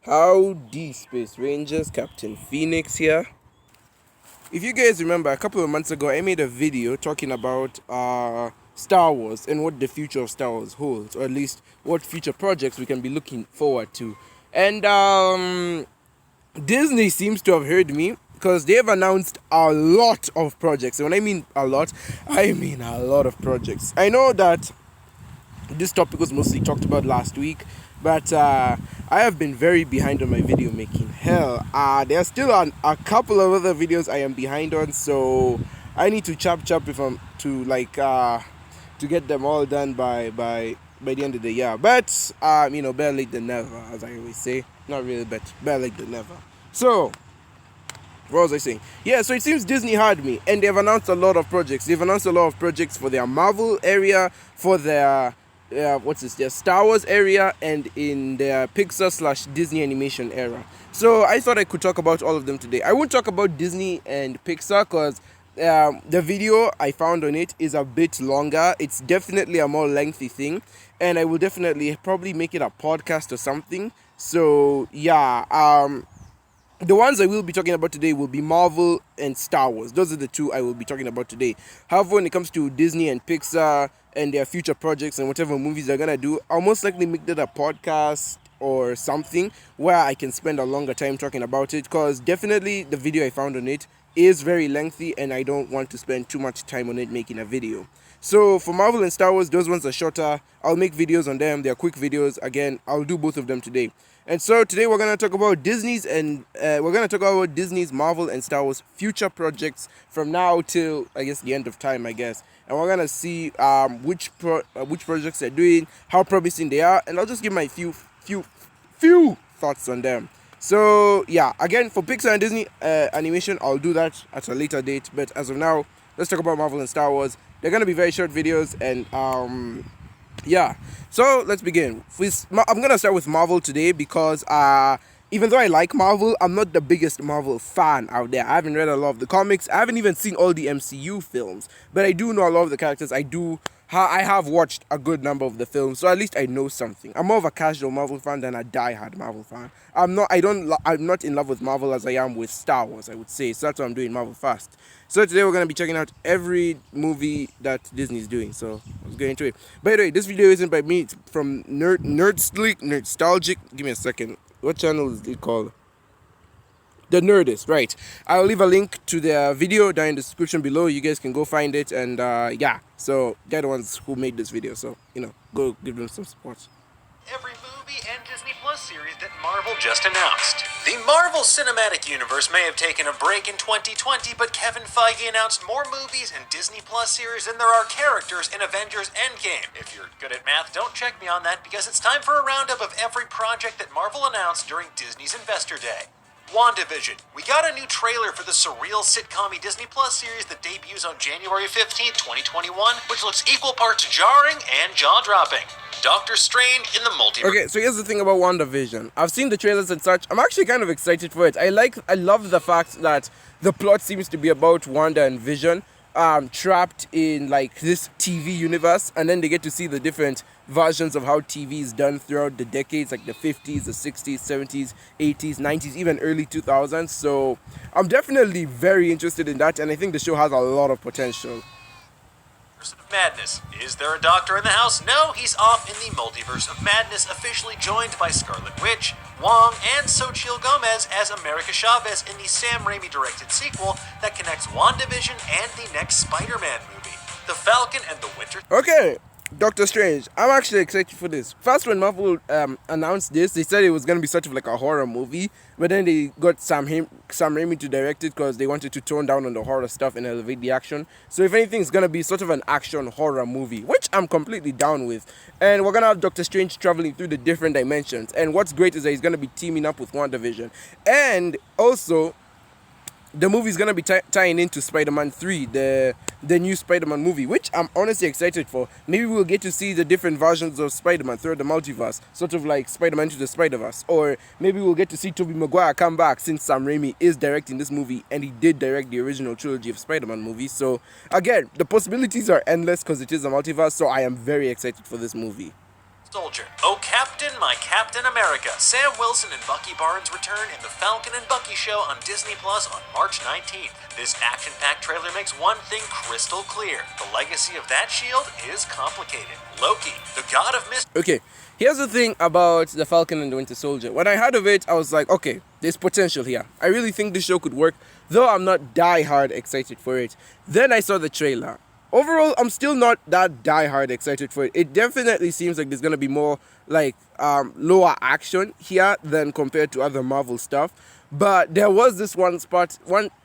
Howdy, Space Rangers, Captain Phoenix here. If you guys remember, a couple of months ago, I made a video talking about Star Wars and what the future of Star Wars holds, or at least what future projects we can be looking forward to. And Disney seems to have heard me because they have announced a lot of projects. And when I mean a lot, I mean a lot of projects. I know that this topic was mostly talked about last week, but I have been very behind on my video making. Hell, there are still a couple of other videos I am behind on, so I need to chop if I'm to get them all done by the end of the year. But better late than never, as I always say. Not really, but better late than never. So what was I saying? Yeah, so it seems Disney heard me, and they've announced a lot of projects. They've announced a lot of projects for their Marvel area, for their their Star Wars area, and in their Pixar/Disney animation era. So I thought I could talk about all of them today. I won't talk about Disney and Pixar because the video I found on it is a bit longer. It's definitely a more lengthy thing, and I will definitely probably make it a podcast or something. So yeah, the ones I will be talking about today will be Marvel and Star Wars. Those are the two I will be talking about today. However, when it comes to Disney and Pixar and their future projects and whatever movies they're going to do, I'll most likely make that a podcast or something where I can spend a longer time talking about it, because definitely the video I found on it is very lengthy and I don't want to spend too much time on it making a video. So for Marvel and Star Wars, those ones are shorter. I'll make videos on them. They're quick videos. Again, I'll do both of them today. And so today we're going to talk about Disney's Marvel and Star Wars future projects from now till I guess the end of time, I guess. And we're going to see which projects they're doing, how promising they are, and I'll just give my few thoughts on them. So yeah, again, for Pixar and Disney animation, I'll do that at a later date, but as of now, let's talk about Marvel and Star Wars. They're going to be very short videos, and yeah, so let's begin. I'm going to start with Marvel today because even though I like Marvel, I'm not the biggest Marvel fan out there. I haven't read a lot of the comics. I haven't even seen all the MCU films, but I do know a lot of the characters. I have watched a good number of the films, so at least I know something. I'm more of a casual Marvel fan than a die-hard Marvel fan. I'm not in love with Marvel as I am with Star Wars, I would say. So that's why I'm doing Marvel fast. So today we're going to be checking out every movie that Disney's doing. So let's get into it. By the way, this video isn't by me. It's from Nerdstalgic. Give me a second. What channel is it called? The Nerdist, right. I'll leave a link to their video down in the description below. You guys can go find it, and yeah, so they're the ones who made this video, so go give them some support. Every movie and Disney Plus series that Marvel just announced. The Marvel Cinematic Universe may have taken a break in 2020, but Kevin Feige announced more movies and Disney Plus series than there are characters in Avengers Endgame. If you're good at math, don't check me on that, because it's time for a roundup of every project that Marvel announced during Disney's Investor Day. WandaVision. We got a new trailer for the surreal sitcom Disney Plus series that debuts on January 15th, 2021, which looks equal parts jarring and jaw-dropping. Doctor Strange in the Multiverse. Okay, so here's the thing about WandaVision. I've seen the trailers and such. I'm actually kind of excited for it. I love the fact that the plot seems to be about Wanda and Vision trapped in like this TV universe, and then they get to see the different versions of how TV is done throughout the decades, like the 50s, the 60s, 70s, 80s, 90s, even early 2000s. So I'm definitely very interested in that, and I think the show has a lot of potential. Of Madness. Is there a doctor in the house? No, he's off in the Multiverse of Madness, officially joined by Scarlet Witch, Wong, and Xochitl Gomez as America Chavez in the Sam Raimi-directed sequel that connects WandaVision and the next Spider-Man movie, The Falcon and the Winter... Okay, Doctor Strange. I'm actually excited for this. First, when Marvel announced this, they said it was going to be sort of like a horror movie, but then they got Sam Raimi to direct it because they wanted to tone down on the horror stuff and elevate the action. So if anything, it's going to be sort of an action horror movie, which I'm completely down with. And we're going to have Doctor Strange traveling through the different dimensions. And what's great is that he's going to be teaming up with WandaVision. And also, the movie is going to be tying into Spider-Man 3, the new Spider-Man movie, which I'm honestly excited for. Maybe we'll get to see the different versions of Spider-Man throughout the multiverse, sort of like Spider-Man to the Spider-Verse. Or maybe we'll get to see Tobey Maguire come back, since Sam Raimi is directing this movie, and he did direct the original trilogy of Spider-Man movies. So again, the possibilities are endless because it is a multiverse, so I am very excited for this movie. Soldier. Oh, Captain, my Captain America. Sam Wilson and Bucky Barnes return in the Falcon and Bucky show on Disney Plus on March 19th. This action-packed trailer makes one thing crystal clear. The legacy of that shield is complicated. Loki, the god of mystery. Okay, here's the thing about the Falcon and the Winter Soldier. When I heard of it, I was like, okay, there's potential here. I really think this show could work, though I'm not die-hard excited for it. Then I saw the trailer. Overall, I'm still not that die-hard excited for it. It definitely seems like there's going to be more like lower action here than compared to other Marvel stuff. But there was this one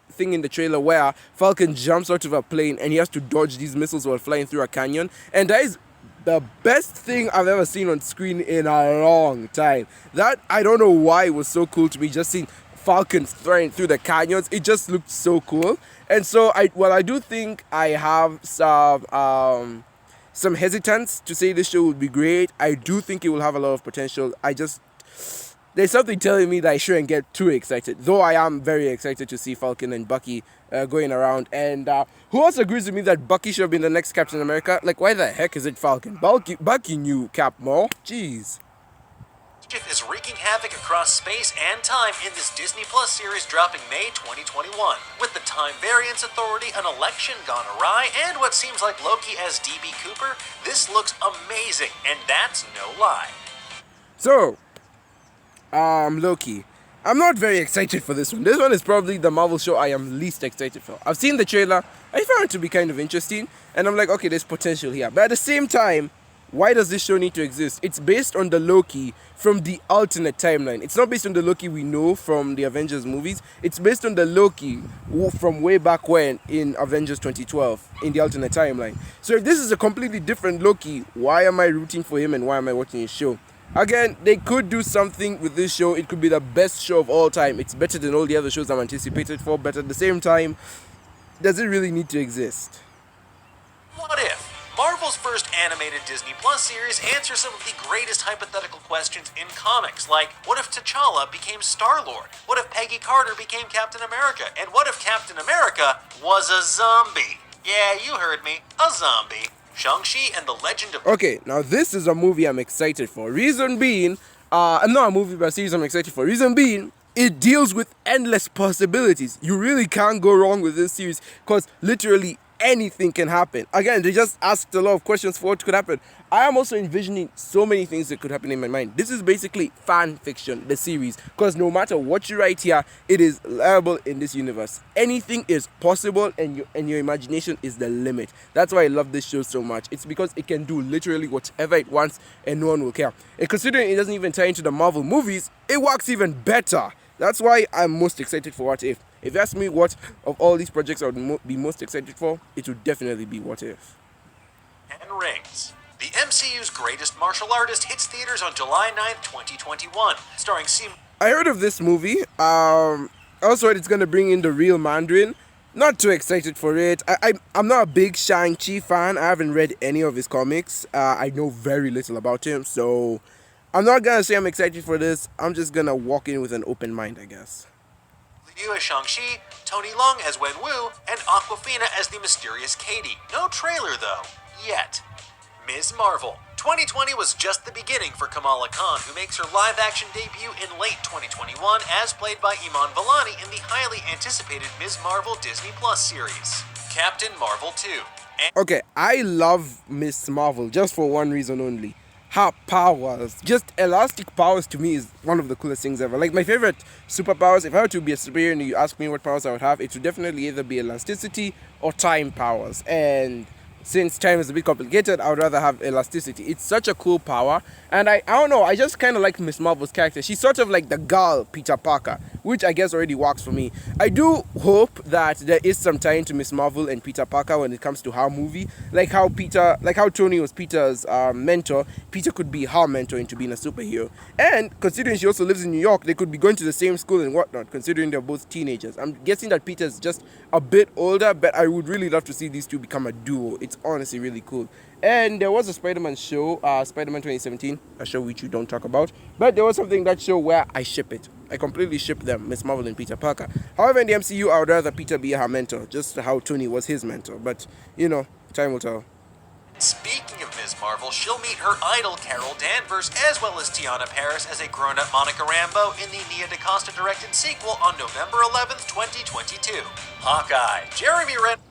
thing in the trailer where Falcon jumps out of a plane and he has to dodge these missiles while flying through a canyon. And that is the best thing I've ever seen on screen in a long time. That, I don't know why it was so cool to me, just seeing Falcons flying through the canyons. It just looked so cool. And so I do think I have some hesitance to say this show would be great. I do think it will have a lot of potential. There's something telling me that I shouldn't get too excited, though I am very excited to see Falcon and Bucky going around. And who else agrees with me that Bucky should have been the next Captain America? Like, why the heck is it Falcon? Bucky knew Cap more. Jeez. Is wreaking havoc across space and time in this Disney Plus series dropping May 2021. With the Time Variance Authority, an election gone awry, and what seems like Loki as D.B. Cooper, this looks amazing, and that's no lie. So, Loki. I'm not very excited for this one. This one is probably the Marvel show I am least excited for. I've seen the trailer. I found it to be kind of interesting, and I'm like, okay, there's potential here. But at the same time, why does this show need to exist? It's based on the Loki from the alternate timeline. It's not based on the Loki we know from the Avengers movies. It's based on the Loki from way back when in Avengers 2012 in the alternate timeline. So if this is a completely different Loki, why am I rooting for him and why am I watching his show? Again, they could do something with this show. It could be the best show of all time. It's better than all the other shows I'm anticipated for, but at the same time, does it really need to exist? What if? Marvel's first animated Disney Plus series answers some of the greatest hypothetical questions in comics, like, what if T'Challa became Star-Lord? What if Peggy Carter became Captain America? And what if Captain America was a zombie? Yeah, you heard me, a zombie. Shang-Chi and the Legend of... Okay, now this is a movie I'm excited for. Reason being, not a movie but a series I'm excited for. Reason being, it deals with endless possibilities. You really can't go wrong with this series because literally anything can happen. Again, they just asked a lot of questions for what could happen. I am also envisioning so many things that could happen in my mind. This is basically fan fiction, the series, because no matter what you write here, it is liable in this universe. Anything is possible, and your imagination is the limit. That's why I love this show so much. It's because it can do literally whatever it wants, and no one will care. And considering it doesn't even tie into the Marvel movies, it works even better. That's why I'm most excited for What If. If you ask me what of all these projects I would be most excited for, it would definitely be What If. And Rings. The MCU's greatest martial artist hits theaters on July 9th, 2021, starring I heard of this movie. Also heard it's going to bring in the real Mandarin. Not too excited for it. I'm not a big SHANG-CHI fan. I haven't read any of his comics. I know very little about him, so I'm not going to say I'm excited for this. I'm just going to walk in with an open mind, I guess. Liu as Shang-Chi, Tony Leung as Wen Wu, and Awkwafina as the mysterious Katie. No trailer, though. Yet. Ms. Marvel. 2020 was just the beginning for Kamala Khan, who makes her live-action debut in late 2021 as played by Iman Vellani in the highly anticipated Ms. Marvel Disney Plus series, Captain Marvel 2. Okay, I love Ms. Marvel just for one reason only. Her powers, just elastic powers, to me is one of the coolest things ever. Like, my favorite superpowers, if I were to be a superhero and you ask me what powers I would have, it would definitely either be elasticity or time powers. And since time is a bit complicated, I would rather have elasticity. It's such a cool power, and I don't know, I just kind of like Miss Marvel's character. She's sort of like the girl Peter Parker, which I guess already works for me. I do hope that there is some tie into Miss Marvel and Peter Parker when it comes to her movie, like how Tony was Peter's mentor. Peter could be her mentor into being a superhero, and considering she also lives in New York, they could be going to the same school and whatnot, considering they're both teenagers. I'm guessing that Peter's just a bit older, but I would really love to see these two become a duo. It's honestly really cool. And there was a Spider-Man show, Spider-Man 2017, a show which you don't talk about, but there was something in that show where I ship it. I completely ship them, Miss Marvel and Peter Parker. However, in the MCU, I would rather Peter be her mentor, just how Tony was his mentor. But, you know, time will tell. Speaking of Ms. Marvel, she'll meet her idol Carol Danvers, as well as Tiana Paris as a grown-up Monica Rambeau in the Nia DaCosta-directed sequel on November 11th, 2022. Hawkeye, Jeremy Renner.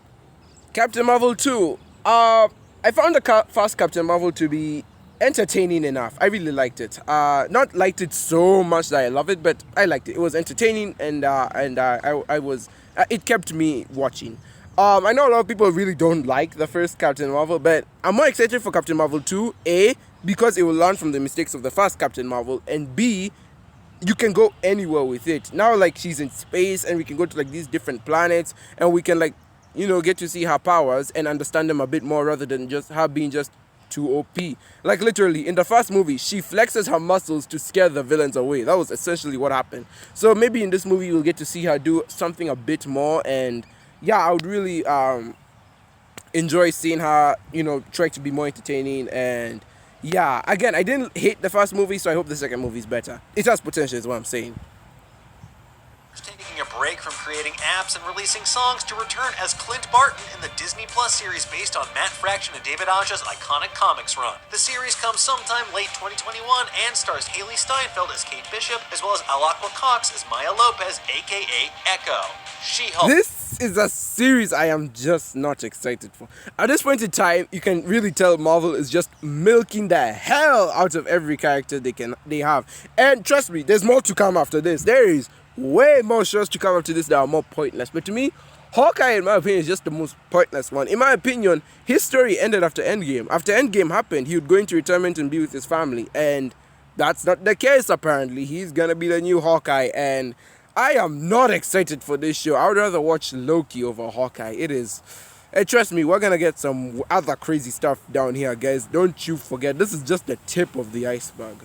Captain Marvel 2. I found the first Captain Marvel to be entertaining enough. I really liked it. Not liked it so much that I love it, but I liked it. It was entertaining, and I was. It kept me watching. I know a lot of people really don't like the first Captain Marvel, but I'm more excited for Captain Marvel 2. A, because it will learn from the mistakes of the first Captain Marvel, and B, you can go anywhere with it. Now, like, she's in space, and we can go to like these different planets, and we can, like, you know, get to see her powers and understand them a bit more, rather than just her being just too OP. Like, literally, in the first movie, she flexes her muscles to scare the villains away. That was essentially what happened. So maybe in this movie we'll get to see her do something a bit more, and yeah, I would really enjoy seeing her, you know, try to be more entertaining. And yeah, again, I didn't hate the first movie, so I hope the second movie is better. It has potential, is what I'm saying. Taking a break from creating apps and releasing songs to return as Clint Barton in the Disney Plus series based on Matt Fraction and David Aja's iconic comics run. The series comes sometime late 2021 and stars Haley Steinfeld as Kate Bishop, as well as Alaqua Cox as Maya Lopez, aka Echo. She-Hulk. This is a series I am just not excited for. At this point in time, you can really tell Marvel is just milking the hell out of every character they have. And trust me, there's more to come after this. There is way more shows to come after this that are more pointless. But to me, Hawkeye, in my opinion, is just the most pointless one. In my opinion, his story ended after Endgame. After Endgame happened, he would go into retirement and be with his family. And that's not the case, apparently. He's gonna be the new Hawkeye. And I am not excited for this show. I would rather watch Loki over Hawkeye. It is. And trust me, we're gonna get some other crazy stuff down here, guys. Don't you forget, this is just the tip of the iceberg.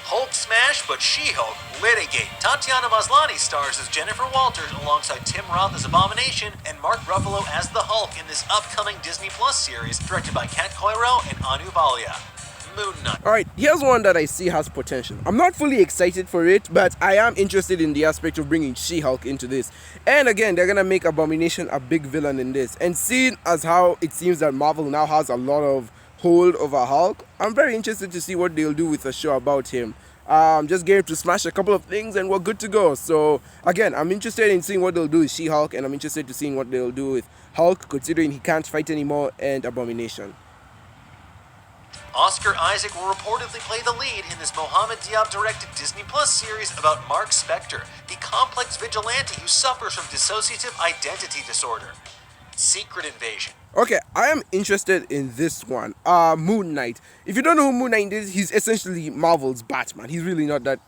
Hulk smash, but She-Hulk litigate. Tatiana Maslany stars as Jennifer Walters alongside Tim Roth as Abomination and Mark Ruffalo as the Hulk in this upcoming Disney Plus series directed by Kat Coiro and Anu Valia. Moon Knight. Alright, here's one that I see has potential. I'm not fully excited for it, but I am interested in the aspect of bringing She-Hulk into this. And again, they're gonna make Abomination a big villain in this. And seeing as how it seems that Marvel now has a lot of hold over Hulk, I'm very interested to see what they'll do with a show about him. Just get him to smash a couple of things and we're good to go. So again, I'm interested in seeing what they'll do with She-Hulk, and I'm interested to seeing what they'll do with Hulk, considering he can't fight anymore, and Abomination. Oscar Isaac will reportedly play the lead in this Mohamed Diab-directed Disney Plus series about Mark Spector, the complex vigilante who suffers from dissociative identity disorder. Secret Invasion. Okay, I am interested in this one. Moon Knight. If you don't know who Moon Knight is, he's essentially Marvel's Batman. He's really not that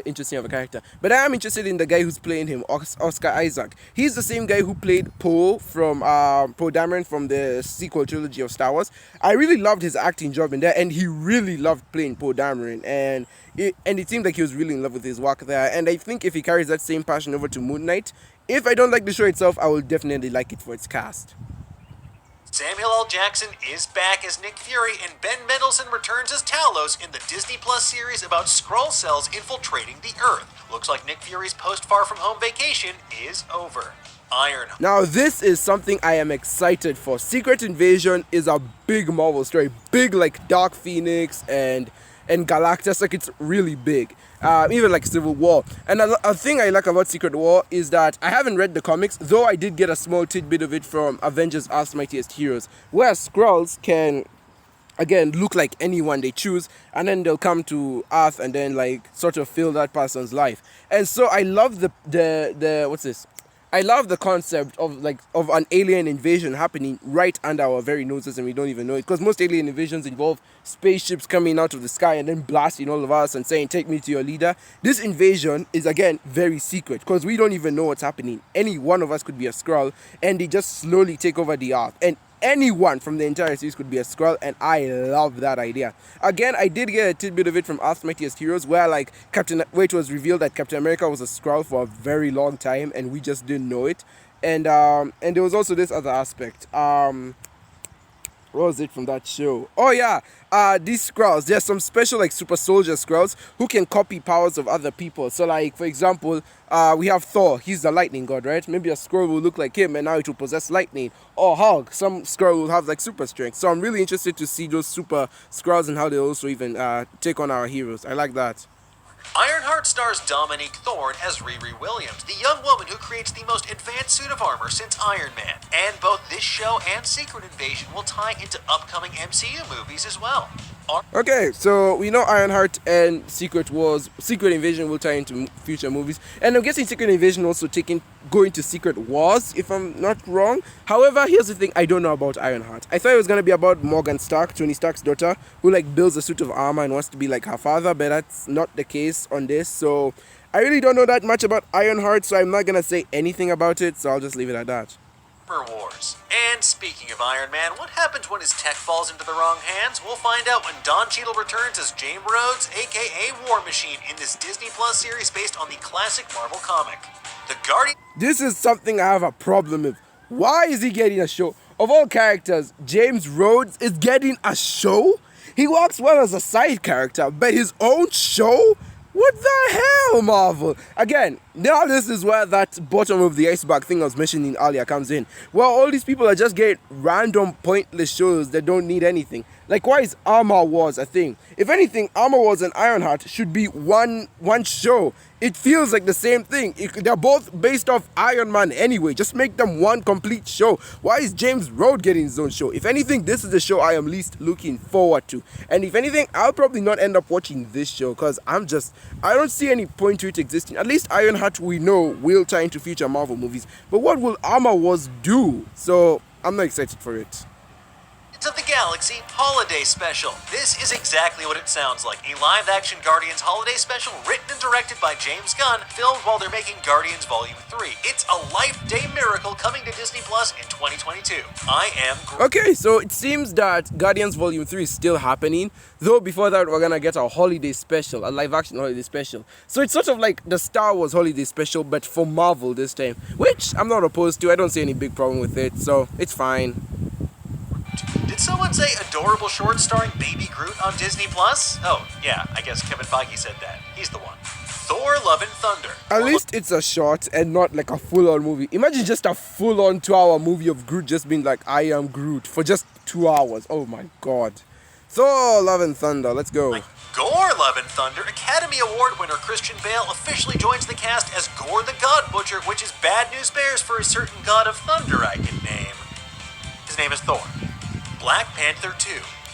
interesting of a character. But I am interested in the guy who's playing him, Oscar Isaac. He's the same guy who played Poe from Poe Dameron from the sequel trilogy of Star Wars. I really loved his acting job in there, and he really loved playing Poe Dameron. And it seemed like he was really in love with his work there. And I think if he carries that same passion over to Moon Knight, if I don't like the show itself, I will definitely like it for its cast. Samuel L. Jackson is back as Nick Fury, and Ben Mendelsohn returns as Talos in the Disney Plus series about Skrull cells infiltrating the Earth. Looks like Nick Fury's post-Far From Home vacation is over. Ironheart. Now this is something I am excited for. Secret Invasion is a big Marvel story. Big like Dark Phoenix and Galactus, like it's really big. Even like Civil War. And a thing I like about Secret War is that I haven't read the comics, though I did get a small tidbit of it from Avengers Earth's Mightiest Heroes, where Skrulls can, again, look like anyone they choose, and then they'll come to Earth and then like sort of fill that person's life. And so I love the what's this? I love the concept of an alien invasion happening right under our very noses and we don't even know it, because most alien invasions involve spaceships coming out of the sky and then blasting all of us and saying, take me to your leader. This invasion is, again, very secret because we don't even know what's happening. Any one of us could be a Skrull and they just slowly take over the Earth, and anyone from the entire series could be a Skrull, and I love that idea. Again, I did get a tidbit of it from Earth's Mightiest Heroes, where it was revealed that Captain America was a Skrull for a very long time, and we just didn't know it. And there was also this other aspect. What was it from that show? Oh yeah, these Skrulls. There's some special like super soldier Skrulls who can copy powers of other people. So like for example, we have Thor. He's the lightning god, right? Maybe a Skrull will look like him and now it will possess lightning. Or Hulk. Some Skrull will have like super strength. So I'm really interested to see those super Skrulls and how they also even take on our heroes. I like that. Ironheart stars Dominique Thorne as Riri Williams, the young woman who creates the most advanced suit of armor since Iron Man. And both this show and Secret Invasion will tie into upcoming MCU movies as well. Okay, so we know Ironheart and Secret Invasion will tie into future movies, and I'm guessing Secret Invasion also going to Secret Wars, if I'm not wrong. However, here's the thing I don't know about Ironheart. I thought it was gonna be about Morgan Stark, Tony Stark's daughter, who like builds a suit of armor and wants to be like her father, but that's not the case on this. So I really don't know that much about Ironheart, so I'm not gonna say anything about it. So I'll just leave it at that. Wars. And speaking of Iron Man, what happens when his tech falls into the wrong hands? We'll find out when Don Cheadle returns as James Rhodes, aka War Machine, in this Disney Plus series based on the classic Marvel comic. The Guardian. This is something I have a problem with. Why is he getting a show? Of all characters, James Rhodes is getting a show? He works well as a side character, but his own show? What the hell, Marvel? Again, now this is where that bottom of the iceberg thing I was mentioning earlier comes in. Well, all these people are just getting random pointless shows that don't need anything. Like, why is Armor Wars a thing? If anything, Armor Wars and Ironheart should be one show. It feels like the same thing. They're both based off Iron Man anyway. Just make them one complete show. Why is James Rhodes getting his own show? If anything, this is the show I am least looking forward to. And if anything, I'll probably not end up watching this show because I don't see any point to it existing. At least Ironheart we know will tie into future Marvel movies. But what will Armor Wars do? So I'm not excited for it. Of the Galaxy Holiday Special. This is exactly what it sounds like. A live-action Guardians holiday special written and directed by James Gunn, filmed while they're making Guardians Volume 3. It's a life-day miracle coming to Disney Plus in 2022. Okay, so it seems that Guardians Volume 3 is still happening, though before that we're gonna get a holiday special, a live-action holiday special. So it's sort of like the Star Wars holiday special, but for Marvel this time, which I'm not opposed to. I don't see any big problem with it, so it's fine. Did someone say adorable short starring Baby Groot on Disney Plus? Oh, yeah, I guess Kevin Feige said that. He's the one. Thor Love and Thunder. At least it's a short and not like a full-on movie. Imagine just a full-on 2-hour movie of Groot just being like, I am Groot for just 2 hours. Oh my god. Thor Love and Thunder, let's go. Gore Love and Thunder, Academy Award winner Christian Bale officially joins the cast as Gore the God Butcher, which is bad news bears for a certain god of thunder I can name. His name is Thor. Black Panther 2.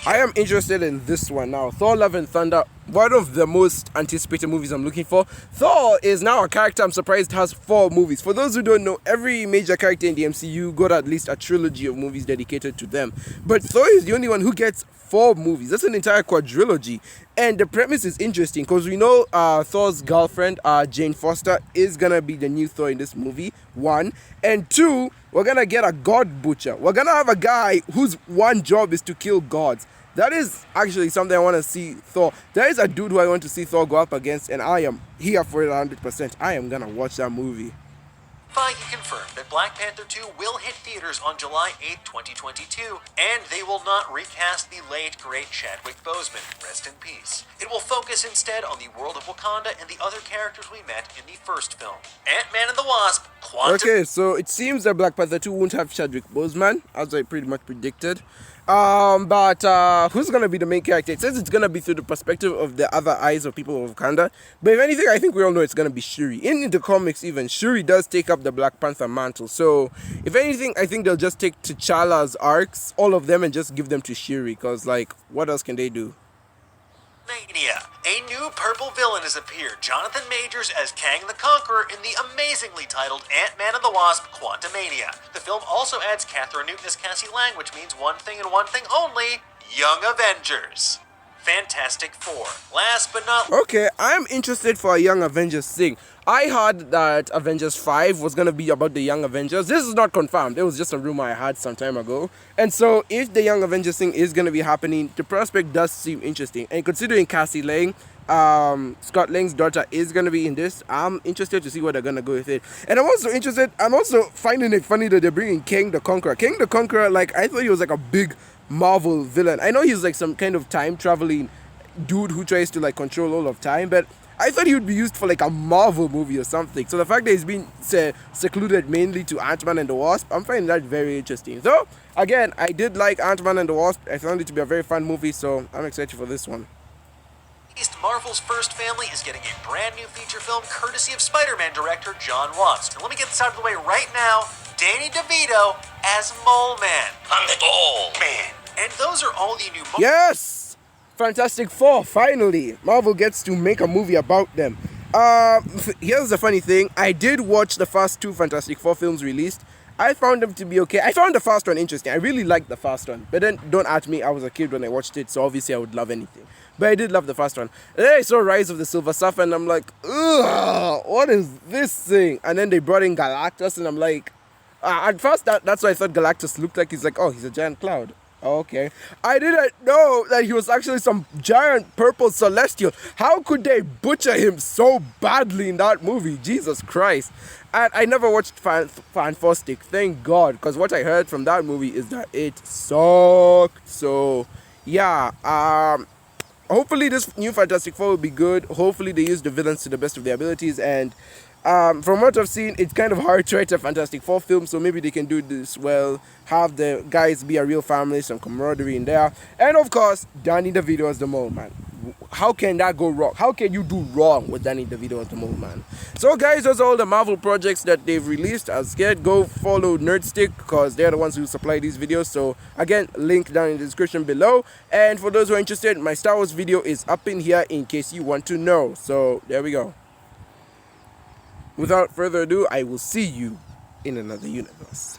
I am interested in this one now. Thor Love and Thunder, one of the most anticipated movies I'm looking for. Thor is now a character I'm surprised has 4 movies. For those who don't know, every major character in the MCU got at least a trilogy of movies dedicated to them. But Thor is the only one who gets 4 movies. That's an entire quadrilogy. And the premise is interesting because we know Thor's girlfriend, Jane Foster, is going to be the new Thor in this movie, 1. And 2, we're going to get a god butcher. We're going to have a guy whose one job is to kill gods. That is actually something I want to see Thor. There is a dude who I want to see Thor go up against, and I am here for it 100%. I am going to watch that movie. Feige confirmed that Black Panther 2 will hit theaters on July 8, 2022, and they will not recast the late, great Chadwick Boseman. Rest in peace. It will focus instead on the world of Wakanda and the other characters we met in the first film. Ant-Man and the Wasp, Okay, so it seems that Black Panther 2 won't have Chadwick Boseman, as I pretty much predicted. But who's gonna be the main character? It says it's gonna be through the perspective of the other eyes of people of Wakanda. But if anything, I think we all know it's gonna be Shuri. In the comics even, Shuri does take up the Black Panther mantle. So if anything, I think they'll just take T'Challa's arcs, all of them, and just give them to Shuri. Cause like, what else can they do? Mania. A new purple villain has appeared, Jonathan Majors as Kang the Conqueror in the amazingly titled Ant-Man and the Wasp: Quantumania. The film also adds Catherine Newton as Cassie Lang, which means one thing and one thing only: Young Avengers. Fantastic Four. Last but not least. Okay, I'm interested for a Young Avengers thing. I heard that Avengers 5 was going to be about the Young Avengers. This is not confirmed. It was just a rumor I had some time ago. And so if the Young Avengers thing is going to be happening, the prospect does seem interesting. And considering Cassie Lang, Scott Lang's daughter, is going to be in this, I'm interested to see where they're going to go with it. And I'm also finding it funny that they're bringing Kang the Conqueror. Kang the Conqueror, like, I thought he was like a big Marvel villain. I know he's like some kind of time traveling dude who tries to like control all of time, but I thought he would be used for like a Marvel movie or something. So the fact that he's been secluded mainly to Ant-Man and the Wasp, I'm finding that very interesting. So again, I did like Ant-Man and the Wasp. I found it to be a very fun movie, so I'm excited for this one. Marvel's first family is getting a brand new feature film courtesy of Spider-Man director John Watts. And let me get this out of the way right now. Danny DeVito as Mole Man. I'm the Mole Man. And those are all the new... Yes! Fantastic Four, finally. Marvel gets to make a movie about them. Here's the funny thing. I did watch the first two Fantastic Four films released. I found them to be okay. I found the first one interesting. I really liked the first one. But then, don't ask me, I was a kid when I watched it, so obviously I would love anything. But I did love the first one. And then I saw Rise of the Silver Surfer, and I'm like, ugh, what is this thing? And then they brought in Galactus, and I'm like, at first, that's what I thought Galactus looked like. He's like, oh, he's a giant cloud. Oh, okay. I didn't know that he was actually some giant purple celestial. How could they butcher him so badly in that movie? Jesus Christ. And I never watched Fantastic, thank God, because what I heard from that movie is that it sucked. So, yeah, hopefully this new Fantastic Four will be good. Hopefully they use the villains to the best of their abilities. And from what I've seen, it's kind of hard to write a Fantastic Four film, so maybe they can do this well. Have the guys be a real family, some camaraderie in there. And of course, Danny DeVito as the Mole Man. How can that go wrong? How can you do wrong with Danny DeVito as the Mole Man? So guys, those are all the Marvel projects that they've released. As scared, go follow Nerdstick because they're the ones who supply these videos. So again, link down in the description below. And for those who are interested, my Star Wars video is up in here in case you want to know. So there we go. Without further ado, I will see you in another universe.